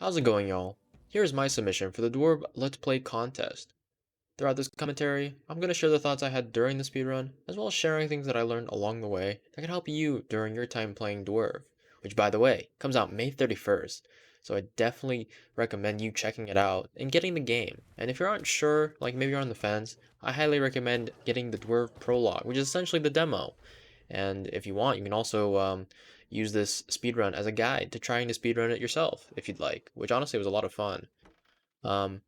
How's it going, y'all? Here's my submission for the Dwarf Let's Play contest. Throughout this commentary, I'm going to share the thoughts I had during the speedrun, as well as sharing things that I learned along the way that can help you during your time playing Dwerve, which, by the way, comes out May 31st, so I definitely recommend you checking it out and getting the game. And if you're not sure, like maybe you're on the fence, I highly recommend getting the Dwerve Prologue, which is essentially the demo. And if you want, you can also use this speedrun as a guide to trying to speedrun it yourself, if you'd like, which honestly was a lot of fun. Um,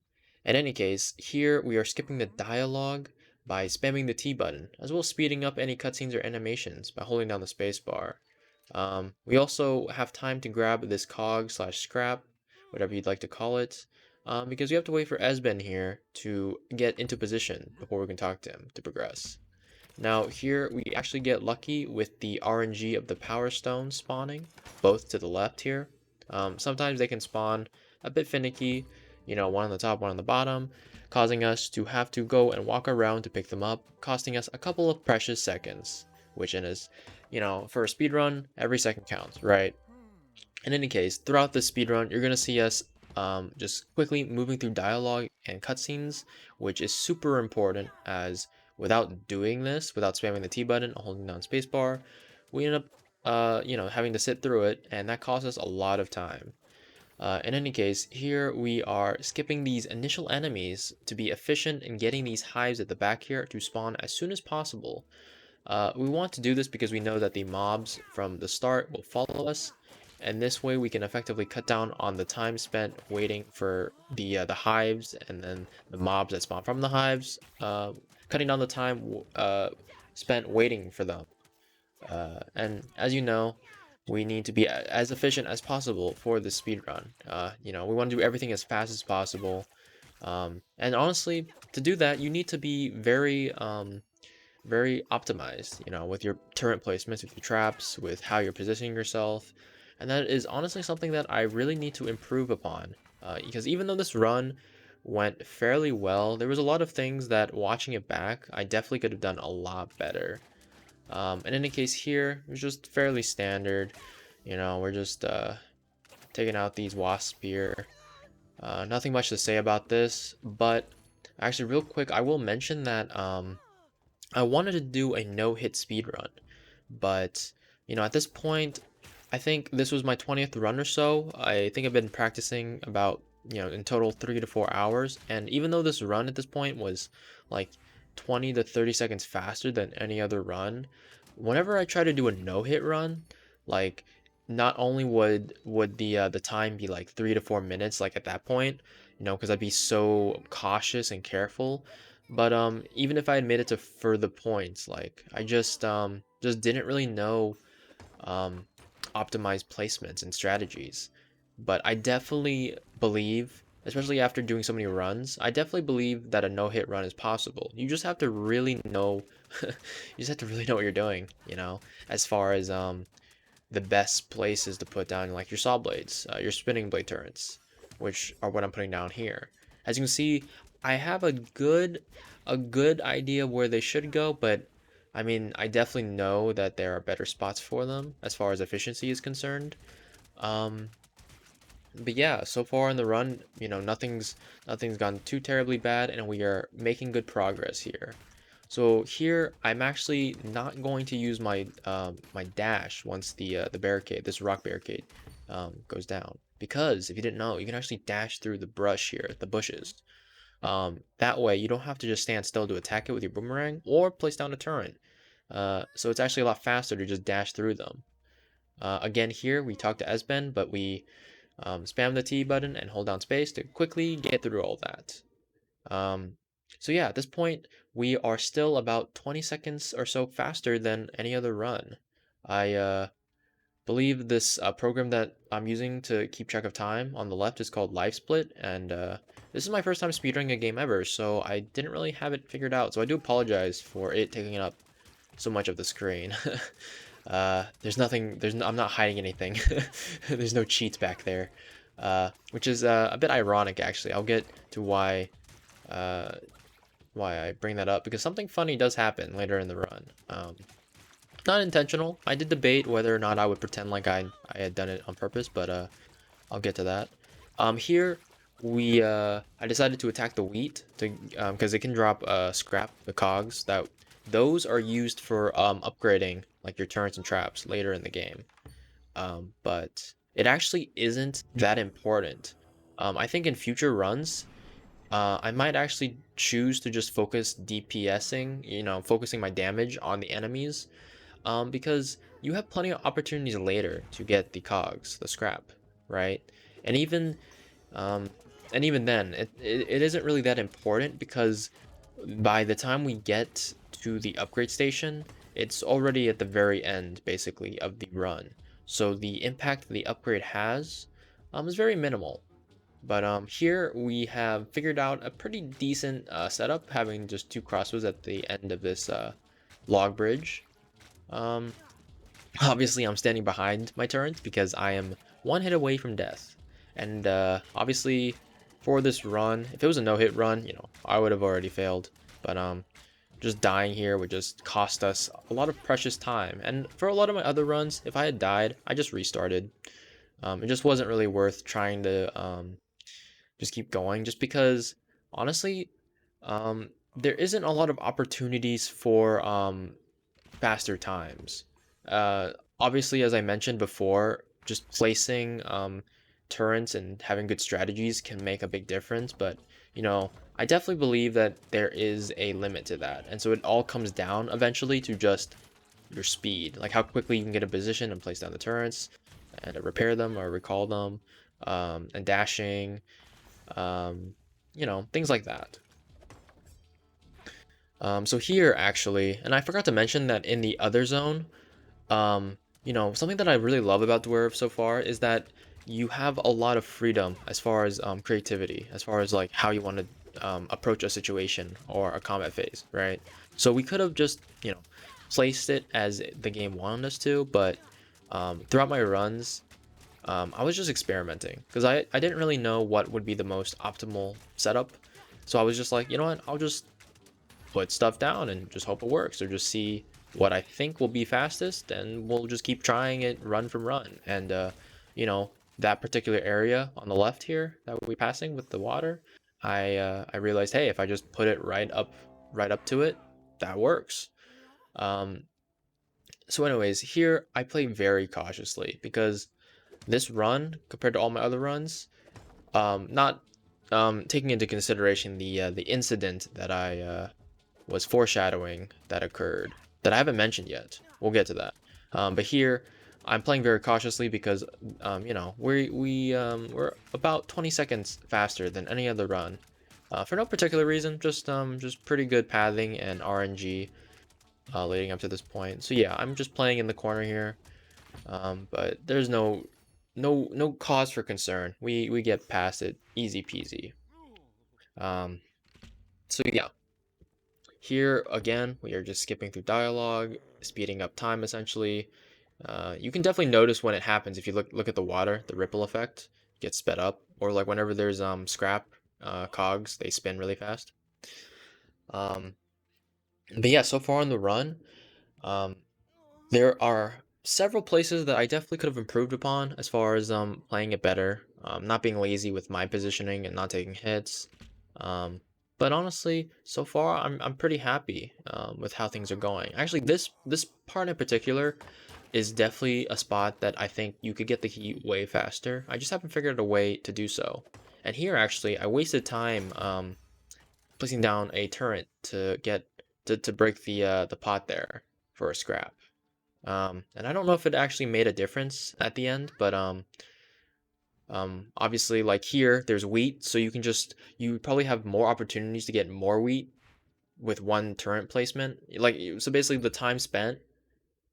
in any case, here we are skipping the dialogue by spamming the T button, as well as speeding up any cutscenes or animations by holding down the space bar. We also have time to grab this cog slash scrap, whatever you'd like to call it, because we have to wait for Esben here to get into position before we can talk to him to progress. Now here we actually get lucky with the RNG of the Powerstones spawning, both to the left here. Sometimes they can spawn a bit finicky, one on the top, one on the bottom, causing us to have to go and walk around to pick them up, costing us a couple of precious seconds, which is, for a speedrun, every second counts, right? In any case, throughout the speedrun, you're going to see us just quickly moving through dialogue and cutscenes, which is super important as without doing this, without spamming the T button, holding down spacebar, we end up, having to sit through it, and that costs us a lot of time. In any case, here we are skipping these initial enemies to be efficient in getting these hives at the back here to spawn as soon as possible. We want to do this because we know that the mobs from the start will follow us, and this way we can effectively cut down on the time spent waiting for the hives and then the mobs that spawn from the hives, cutting down the time spent waiting for them. And as you know, we need to be as efficient as possible for the speedrun. We want to do everything as fast as possible. And honestly, to do that, you need to be very optimized, with your turret placements, with your traps, with how you're positioning yourself. And that is honestly something that I really need to improve upon. Because even though this run went fairly well, there was a lot of things that watching it back, I definitely could have done a lot better. In any case here, it was just fairly standard. We're just taking out these wasps here. Nothing much to say about this, but actually real quick, I will mention that I wanted to do a no-hit speedrun, but at this point, I think this was my 20th run or so. I think I've been practicing about, in total 3 to 4 hours, and even though this run at this point was like 20 to 30 seconds faster than any other run, whenever I try to do a no-hit run, like not only would the time be like 3 to 4 minutes like at that point, because I'd be so cautious and careful, but even if I had made it to further points, like I just didn't really know optimized placements and strategies. But I definitely believe, especially after doing so many runs, I definitely believe that a no-hit run is possible. You just have to really know you just have to really know what you're doing, as far as the best places to put down like your saw blades, your spinning blade turrets, which are what I'm putting down here. As you can see, I have a good idea where they should go, but I mean, I definitely know that there are better spots for them as far as efficiency is concerned. But yeah, so far in the run, nothing's gone too terribly bad, and we are making good progress here. So here, I'm actually not going to use my my dash once the barricade, this rock barricade, goes down, because if you didn't know, you can actually dash through the brush here, the bushes. That way, you don't have to just stand still to attack it with your boomerang or place down a turret. So it's actually a lot faster to just dash through them. Again, here we talk to Esben, but we spam the T button and hold down space to quickly get through all that. So yeah, at this point, we are still about 20 seconds or so faster than any other run. I believe this program that I'm using to keep track of time on the left is called LiveSplit, and this is my first time speedrunning a game ever, so I didn't really have it figured out, so I do apologize for it taking up so much of the screen. I'm not hiding anything. There's no cheats back there, which is a bit ironic actually. I'll get to why I bring that up, because something funny does happen later in the run. Not intentional. I did debate whether or not I would pretend like I had done it on purpose, but I'll get to that. Here we I decided to attack the wheat to because it can drop scrap, the cogs, that those are used for upgrading like your turrets and traps later in the game. But it actually isn't that important. I think in future runs, I might actually choose to just focus DPSing, focusing my damage on the enemies, because you have plenty of opportunities later to get the cogs, the scrap, right? And even um, and even then, it isn't really that important because by the time we get to the upgrade station, it's already at the very end, basically, of the run. So the impact the upgrade has is very minimal. But here we have figured out a pretty decent setup, having just two crossbows at the end of this log bridge. Um, Obviously, I'm standing behind my turret because I am one hit away from death. And obviously, for this run, if it was a no-hit run, I would have already failed. But just dying here would just cost us a lot of precious time. And for a lot of my other runs, if I had died, I just restarted. It just wasn't really worth trying to just keep going, just because honestly, there isn't a lot of opportunities for faster times. Uh, Obviously, as I mentioned before, just placing turrets and having good strategies can make a big difference, but I definitely believe that there is a limit to that. And so it all comes down eventually to just your speed, like how quickly you can get a position and place down the turrets and repair them or recall them, and dashing, things like that. So here actually, and I forgot to mention that in the other zone, something that I really love about Dwerve so far is that you have a lot of freedom as far as creativity, as far as like how you want to approach a situation or a combat phase, right? So we could have just, placed it as the game wanted us to, but throughout my runs, I was just experimenting because I didn't really know what would be the most optimal setup. So I was just like, you know what, I'll just put stuff down and just hope it works, or just see what I think will be fastest, and we'll just keep trying it run from run. And you know that particular area on the left here that we're passing with the water, I realized, hey, if I just put it right up to it, that works. um so anyways, here I play very cautiously because this run, compared to all my other runs, not taking into consideration the incident that I was foreshadowing that occurred that I haven't mentioned yet. We'll get to that. But here, I'm playing very cautiously because, we're about 20 seconds faster than any other run, for no particular reason, just pretty good pathing and RNG leading up to this point. So yeah, I'm just playing in the corner here, but there's no cause for concern. We get past it easy peasy. So yeah. Here, again, we are just skipping through dialogue, speeding up time, essentially. You can definitely notice when it happens if you look at the water, the ripple effect gets sped up, or like whenever there's scrap cogs, they spin really fast. Um, but yeah, so far on the run, um, there are several places that I definitely could have improved upon as far as playing it better, not being lazy with my positioning and not taking hits. Um, but honestly, so far I'm pretty happy with how things are going. Actually, this part in particular is definitely a spot that I think you could get the heat way faster. I just haven't figured out a way to do so. And here actually, I wasted time placing down a turret to get to break the pot there for a scrap. And I don't know if it actually made a difference at the end, but obviously, like here, there's wheat, so you probably have more opportunities to get more wheat with one turret placement. Like, so basically, the time spent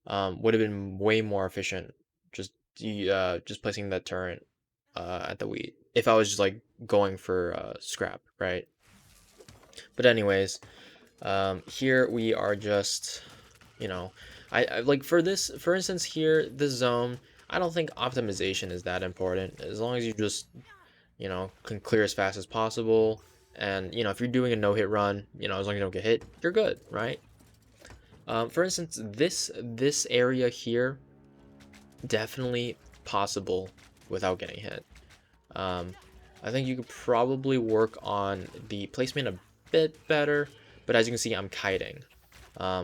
would have been way more efficient just placing that turret at the wheat if I was just like going for scrap, right? But anyways, here we are just, you know, I like for instance here, this zone, I don't think optimization is that important. As long as you just, can clear as fast as possible. And, if you're doing a no-hit run, as long as you don't get hit, you're good, right? For instance, this area here, definitely possible without getting hit. I think you could probably work on the placement a bit better, but as you can see, I'm kiting,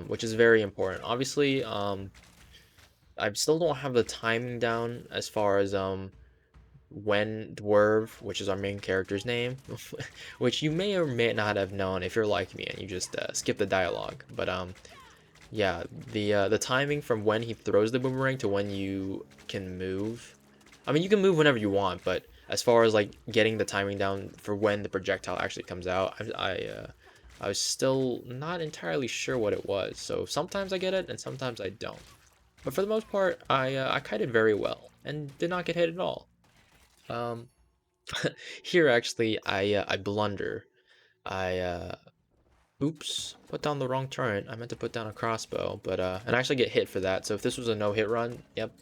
which is very important. Obviously, I still don't have the timing down as far as when Dwerve, which is our main character's name, which you may or may not have known if you're like me and you just skip the dialogue. But yeah, the timing from when he throws the boomerang to when you can move. I mean, you can move whenever you want, but as far as like getting the timing down for when the projectile actually comes out, I was still not entirely sure what it was. So sometimes I get it and sometimes I don't. But for the most part, I kited very well and did not get hit at all. Um, Here actually, I blunder. I oops, put down the wrong turret. I meant to put down a crossbow, but and I actually get hit for that. So if this was a no-hit run, yep,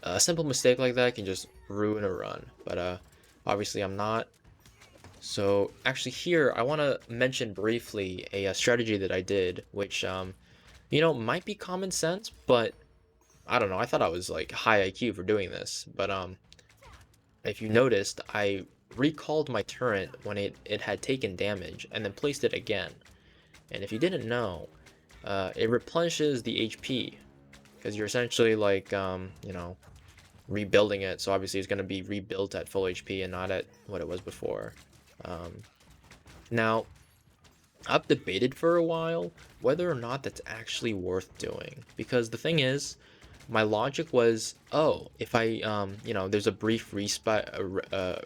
a simple mistake like that can just ruin a run. But obviously I'm not. So actually here, I want to mention briefly a strategy that I did, which you know, might be common sense, but I don't know. I thought I was like high IQ for doing this, but if you noticed, I recalled my turret when it had taken damage and then placed it again. And if you didn't know, it replenishes the HP because you're essentially like, you know, rebuilding it. So obviously it's going to be rebuilt at full HP and not at what it was before. Um, Now, I've debated for a while whether or not that's actually worth doing because the thing is, my logic was, oh, if I, you know, there's a brief respite, how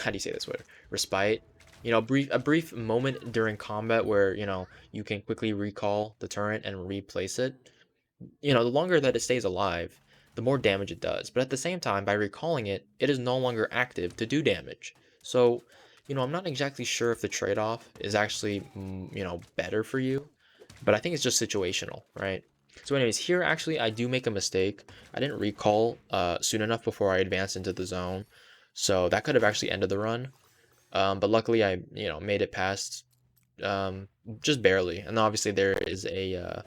do you say this word? Respite. You know, a brief moment during combat where, you know, you can quickly recall the turret and replace it. You know, the longer that it stays alive, the more damage it does. But at the same time, by recalling it, it is no longer active to do damage. So, you know, I'm not exactly sure if the trade-off is actually, you know, better for you, but I think it's just situational, right? So anyways, here actually I do make a mistake. I didn't recall soon enough before I advanced into the zone. So that could have actually ended the run. But luckily I, you know, made it past just barely. And obviously there is a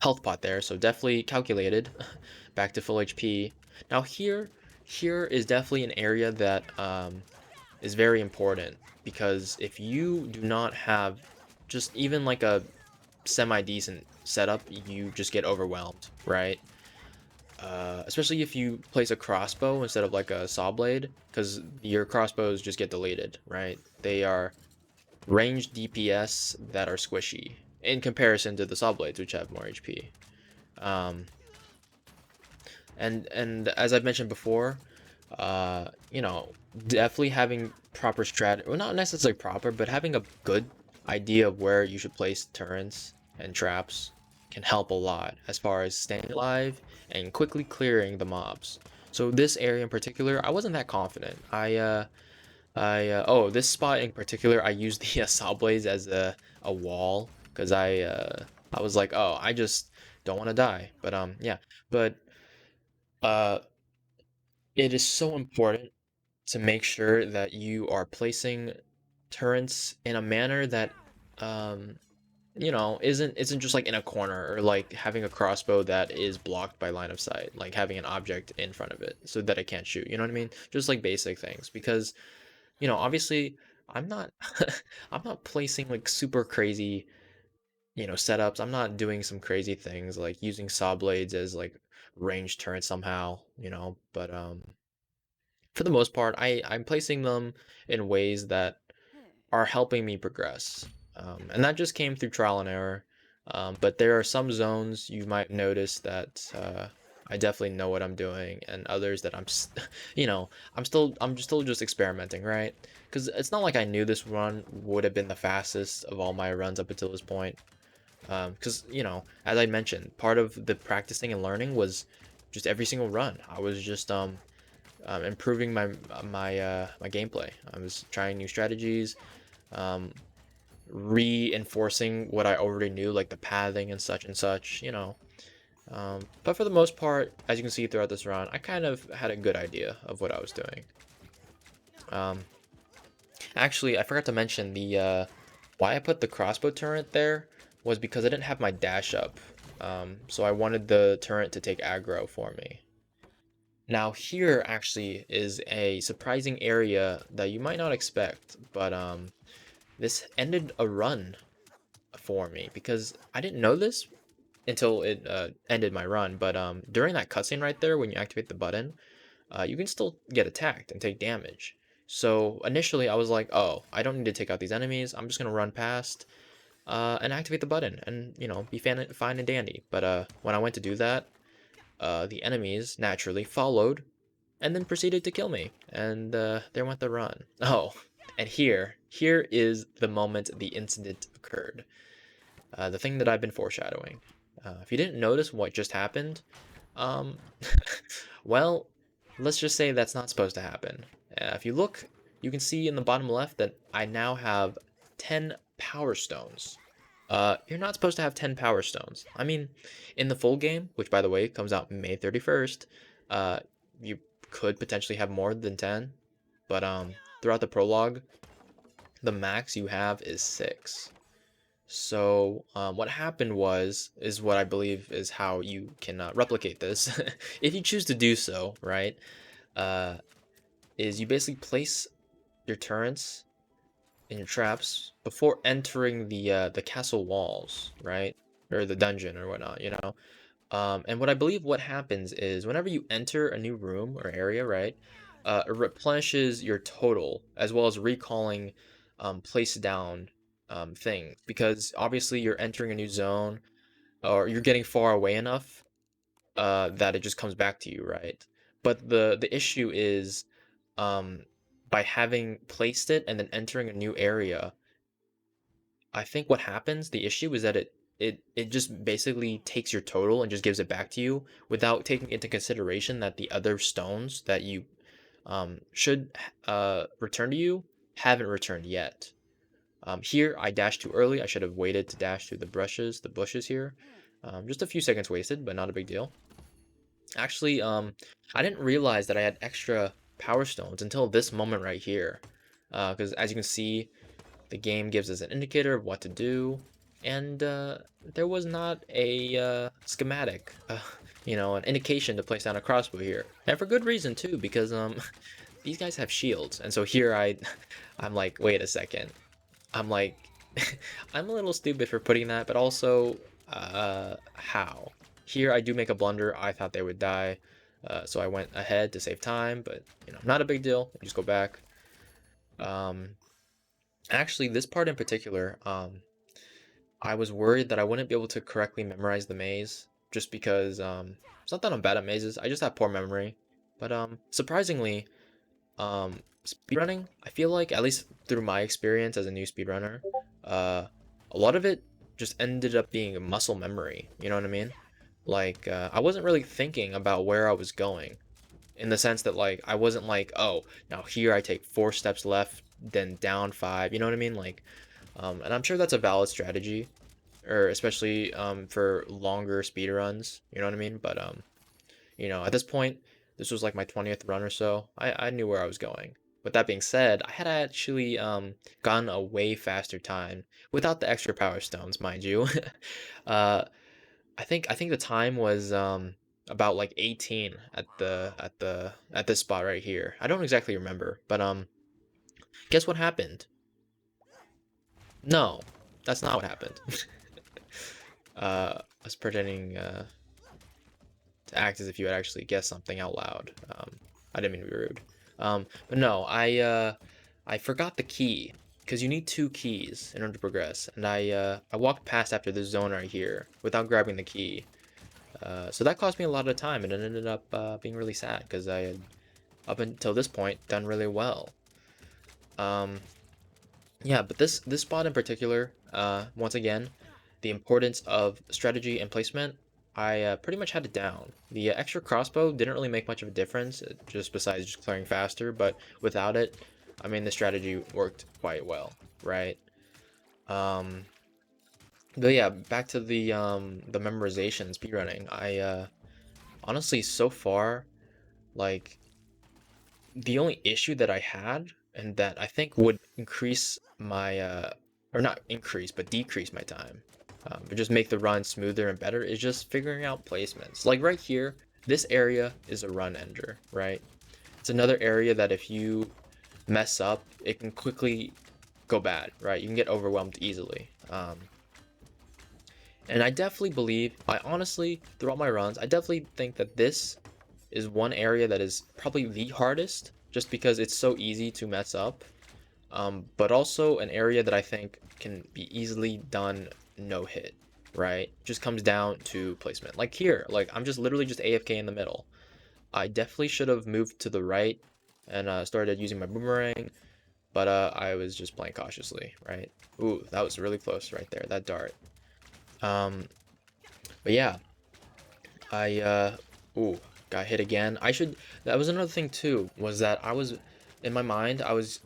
health pot there, so definitely calculated. Back to full HP. Now here is definitely an area that is very important because if you do not have just even like a semi-decent setup, you just get overwhelmed, right? Especially if you place a crossbow instead of like a saw blade, because your crossbows just get deleted, right? They are ranged DPS that are squishy in comparison to the saw blades, which have more HP. Um, and as I've mentioned before, you know, definitely having proper strat, well, not necessarily proper, but having a good idea of where you should place turrets and traps can help a lot as far as staying alive and quickly clearing the mobs. So this area in particular, I wasn't that confident. Oh, this spot in particular, I used the saw blades as a wall because I was like, oh, I just don't want to die. But yeah, but uh, it is so important to make sure that you are placing turrets in a manner that um you know isn't just like in a corner or like having a crossbow that is blocked by line of sight, like having an object in front of it so that it can't shoot, you know what I mean? Just like basic things, because you know obviously I'm not I'm not placing like super crazy, you know, setups. I'm not doing some crazy things like using saw blades as like ranged turrets somehow, you know, but for the most part I'm placing them in ways that are helping me progress. And that just came through trial and error. But there are some zones you might notice that I definitely know what I'm doing, and others that you know, I'm still just experimenting, right? Because it's not like I knew this run would have been the fastest of all my runs up until this point. Because you know, as I mentioned, part of the practicing and learning was just every single run. I was just improving my gameplay. I was trying new strategies, um, reinforcing what I already knew, like the pathing and such, you know. But for the most part, as you can see throughout this run, I kind of had a good idea of what I was doing. Um, Actually, I forgot to mention the why I put the crossbow turret there was because I didn't have my dash up. So I wanted the turret to take aggro for me. Now here actually is a surprising area that you might not expect, but this ended a run for me because I didn't know this until it ended my run. But during that cutscene right there, when you activate the button, you can still get attacked and take damage. So initially I was like, oh, I don't need to take out these enemies. I'm just gonna run past and activate the button and, you know, be fine and dandy. But when I went to do that, the enemies naturally followed and then proceeded to kill me. And there went the run. Oh, and here is the moment the incident occurred. The thing that I've been foreshadowing. If you didn't notice what just happened, um, well, let's just say that's not supposed to happen. If you look, you can see in the bottom left that I now have 10 Power Stones. You're not supposed to have 10 Power Stones. I mean, in the full game, which by the way comes out May 31st, you could potentially have more than 10, but throughout the prologue, the max you have is 6. So what happened is what I believe is how you can replicate this, if you choose to do so, right? Uh, is you basically place your turrets and your traps before entering the castle walls, right? Or the dungeon or whatnot, you know? And what I believe what happens is whenever you enter a new room or area, right, it replenishes your total as well as recalling place down things because obviously you're entering a new zone or you're getting far away enough that it just comes back to you, right? But the issue is um, by having placed it and then entering a new area, I think what happens, the issue is that it just basically takes your total and just gives it back to you without taking into consideration that the other stones that you should return to you haven't returned yet. Here I dashed too early. I should have waited to dash through the bushes here. Just a few seconds wasted, but not a big deal. Actually, I didn't realize that I had extra power stones until this moment right here. Because as you can see, the game gives us an indicator of what to do, and there was not a schematic, you know, an indication to place down a crossbow here, and for good reason too, because these guys have shields, and so here I'm like, wait a second, I'm like, I'm a little stupid for putting that, but also, how? Here I do make a blunder. I thought they would die, so I went ahead to save time, but you know, not a big deal. Just go back. Um, Actually, this part in particular, I was worried that I wouldn't be able to correctly memorize the maze, just because it's not that I'm bad at mazes. I just have poor memory. But surprisingly, speedrunning, I feel like at least through my experience as a new speedrunner, a lot of it just ended up being muscle memory. You know what I mean? Like I wasn't really thinking about where I was going in the sense that like I wasn't like, oh, now here I take 4 steps left, then down 5. You know what I mean? Like, and I'm sure that's a valid strategy, or especially for longer speed runs. You know what I mean? But you know, at this point, this was like my 20th run or so. I knew where I was going. With that being said, I had actually gotten a way faster time without the extra power stones, mind you. uh, I think the time was about like 18 at this spot right here. I don't exactly remember, but guess what happened? No, that's not what happened. I was pretending to act as if you had actually guessed something out loud. I didn't mean to be rude. But no, I forgot the key because you need 2 keys in order to progress, and I walked past after this zone right here without grabbing the key. So that cost me a lot of time, and it ended up being really sad because I had, up until this point, done really well. Yeah, but this spot in particular, once again, the importance of strategy and placement, I pretty much had it down. The extra crossbow didn't really make much of a difference, just besides just clearing faster, but without it, I mean, the strategy worked quite well, right? Um, but yeah, back to the memorization speedrunning. I honestly, so far, like, the only issue that I had, and that I think would increase my, or not increase, but decrease my time, but just make the run smoother and better, is just figuring out placements. Like right here, This area is a run ender, right? It's another area that if you mess up, it can quickly go bad, right? You can get overwhelmed easily. And I definitely believe, I honestly, throughout my runs, I definitely think that this is one area that is probably the hardest, just because it's so easy to mess up. But also an area that I think can be easily done no hit, right? Just comes down to placement. Like here, like I'm just literally just AFK in the middle. I definitely should have moved to the right and started using my boomerang, but I was just playing cautiously, right? Ooh, that was really close right there, that dart. Um, but yeah, ooh, got hit again. That was another thing too, was that in my mind, I was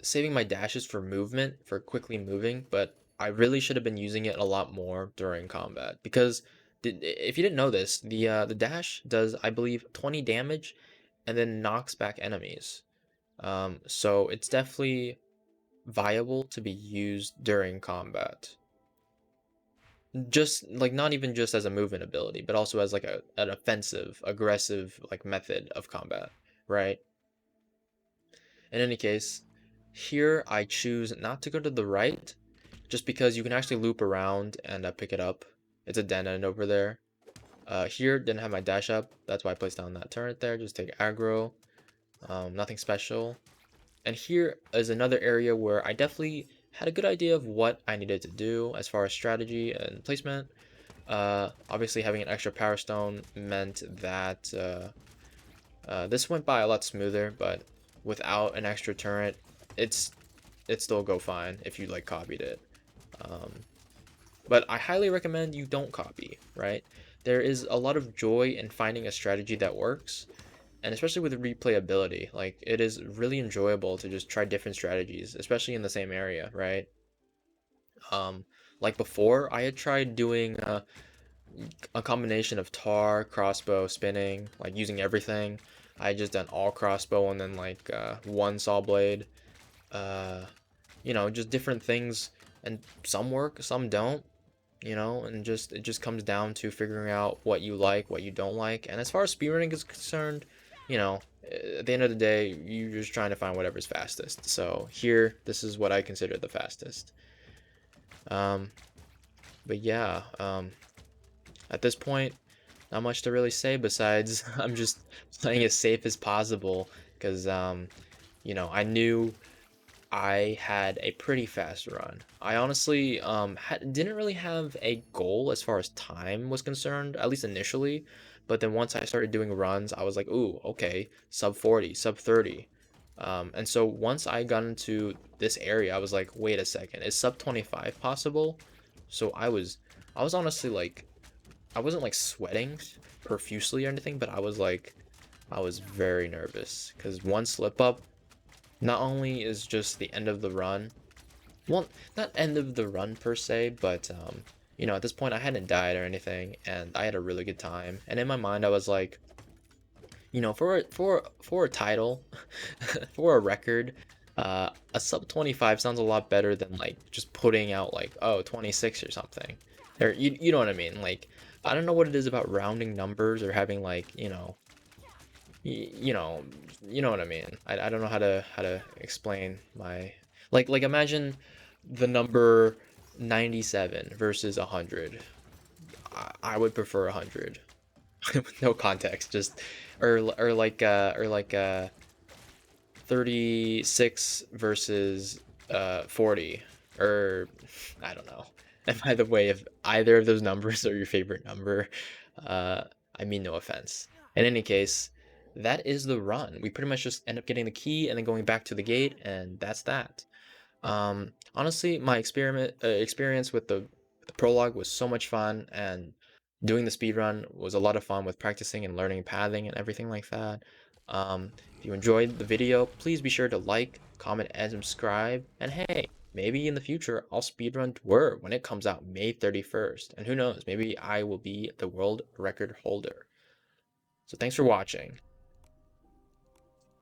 saving my dashes for movement, for quickly moving, but I really should have been using it a lot more during combat, because if you didn't know this, the dash does, I believe, 20 damage and then knocks back enemies. So it's definitely viable to be used during combat. Just like not even just as a movement ability, but also as like an offensive, aggressive like method of combat, right? In any case, here I choose not to go to the right, just because you can actually loop around and pick it up. It's a dead end over there. Here didn't have my dash up, that's why I placed down that turret there. Just take aggro, nothing special. And here is another area where I definitely had a good idea of what I needed to do as far as strategy and placement. Obviously having an extra power stone meant that this went by a lot smoother, but without an extra turret, it still go fine if you like copied it. But I highly recommend you don't copy, right? There is a lot of joy in finding a strategy that works, and especially with replayability. Like, it is really enjoyable to just try different strategies, especially in the same area, right? Um, like before, I had tried doing a combination of tar, crossbow, spinning, like using everything. I just done all crossbow and then like one saw blade. Uh, just different things, and some work, some don't. And just it just comes down to figuring out what you like, what you don't like. And as far as speedrunning is concerned, at the end of the day, you're just trying to find whatever's fastest. So here, this is what I consider the fastest. Um, but yeah, at this point, not much to really say besides I'm just playing as safe as possible because I knew I had a pretty fast run. I honestly didn't really have a goal as far as time was concerned, at least initially. But then once I started doing runs, I was like, ooh, okay, sub 40, sub 30. And so once I got into this area, I was like, wait a second, is sub 25 possible? So I was honestly like, I wasn't like sweating profusely or anything, but I was very nervous because one slip up not only is just the end of the run, well, not end of the run per se, but at this point I hadn't died or anything, and I had a really good time. And in my mind, I was like, for a title, for a record, a sub 25 sounds a lot better than like just putting out like 26 or something. Or you know what I mean? Like, I don't know what it is about rounding numbers or having like you know what I mean. I don't know how to explain my like imagine the number 97 versus 100. I would prefer 100 with no context, just or like 36 versus 40, or I don't know. And by the way, if either of those numbers are your favorite number, uh, I mean no offense. In any case, that is the run. We pretty much just end up getting the key and then going back to the gate, and that's that. Honestly, my experience with the prologue was so much fun, and doing the speed run was a lot of fun with practicing and learning pathing and everything like that. If you enjoyed the video, please be sure to like, comment, and subscribe. And hey, maybe in the future I'll speedrun Dwerve when it comes out May 31st. And who knows, maybe I will be the world record holder. So thanks for watching.